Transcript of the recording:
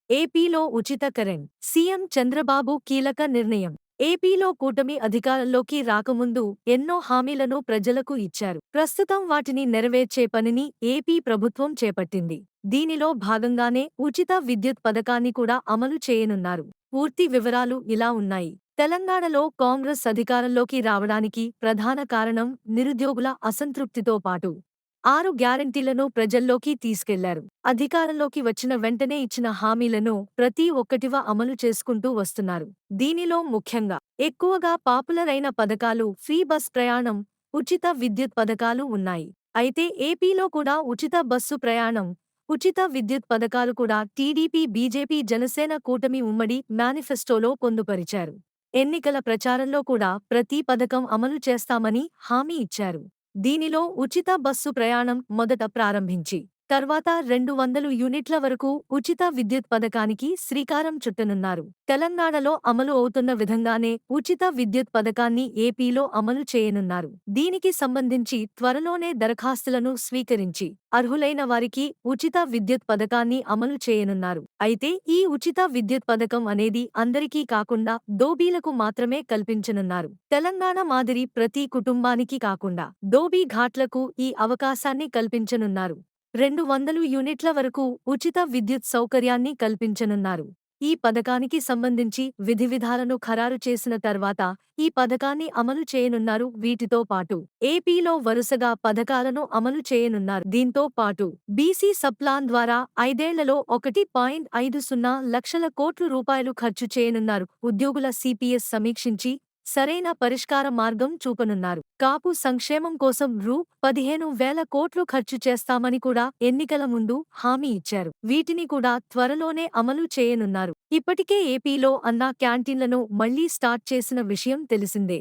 ఏపీలో ఉచిత current. CM Chandrababu కీలక నిర్ణయం. ఏపీలో కూటమి అధికారంలోకి రాకముందు ఎన్నో హామీలను ప్రజలకు ఇచ్చారు. ప్రస్తుతం వాటిని నెరవేర్చే పనిని ఏపీ ప్రభుత్వం చేపట్టింది. దీనిలో భాగంగానే ఉచిత విద్యుత్ పథకాన్ని కూడా అమలు చేయనున్నారు. పూర్తి వివరాలు ఇలా ఉన్నాయి. తెలంగాణలో కాంగ్రెస్ అధికారంలోకి రావడానికి ప్రధాన కారణం నిరుద్యోగుల అసంతృప్తితో పాటు 6 గ్యారంటీలను ప్రజల్లోకి తీసుకెళ్లారు. అధికారంలోకి వచ్చిన వెంటనే ఇచ్చిన హామీలను ప్రతి ఒక్కటిగా అమలు చేసుకుంటూ వస్తున్నారు. దీనిలో ముఖ్యంగా ఎక్కువగా పాపులర్ అయిన పథకాలు ఫ్రీ బస్ ప్రయాణం, ఉచిత విద్యుత్ పథకాలు ఉన్నాయి. అయితే ఏపీలో కూడా ఉచిత బస్సు ప్రయాణం, ఉచిత విద్యుత్ పథకాలు కూడా టీడీపీ, బీజేపీ, జనసేన కూటమి ఉమ్మడి మేనిఫెస్టోలో పొందుపరిచారు. ఎన్నికల ప్రచారంలో కూడా ప్రతి పథకం అమలు చేస్తామని హామీ ఇచ్చారు. దీనిలో ఉచిత బస్సు ప్రయాణం మొదట ప్రారంభించి తర్వాత 200 యూనిట్ల వరకు ఉచిత విద్యుత్ పథకానికి శ్రీకారం చుట్టనున్నారు. తెలంగాణలో అమలు అవుతున్న విధంగానే ఉచిత విద్యుత్ పథకాన్ని ఏపీలో అమలు చేయనున్నారు. దీనికి సంబంధించి త్వరలోనే దరఖాస్తులను స్వీకరించి అర్హులైన వారికి ఉచిత విద్యుత్ పథకాన్ని అమలు చేయనున్నారు. అయితే ఈ ఉచిత విద్యుత్ పథకం అనేది అందరికీ కాకుండా దోబీలకు మాత్రమే కల్పించనున్నారు. తెలంగాణ మాదిరి ప్రతి కుటుంబానికి కాకుండా దోబీ ఘాట్లకు ఈ అవకాశాన్ని కల్పించనున్నారు. 200 యూనిట్ల వరకు ఉచిత విద్యుత్ సౌకర్యాన్ని కల్పించనున్నారు. ఈ పథకానికి సంబంధించి విధివిధాలను ఖరారు చేసిన తర్వాత ఈ పథకాన్ని అమలు చేయనున్నారు. వీటితో పాటు ఏపీలో వరుసగా పథకాలను అమలు చేయనున్నారు. దీంతో పాటు బీసీ సప్లాన్ ద్వారా 5 ఏళ్లలో 1.50 లక్షల కోట్ల రూపాయలు ఖర్చు చేయనున్నారు. ఉద్యోగుల సిపిఎస్ సమీక్షించి సరైన పరిష్కార మార్గం చూపనున్నారు. కాపు సంక్షేమం కోసం రూ. 15,000 కోట్లు ఖర్చు చేస్తామని కూడా ఎన్నికల ముందు హామీ ఇచ్చారు. వీటిని కూడా త్వరలోనే అమలు చేయనున్నారు. ఇప్పటికే ఏపీలో అన్నా క్యాంటీన్లను మళ్లీ స్టార్ట్ చేసిన విషయం తెలిసిందే.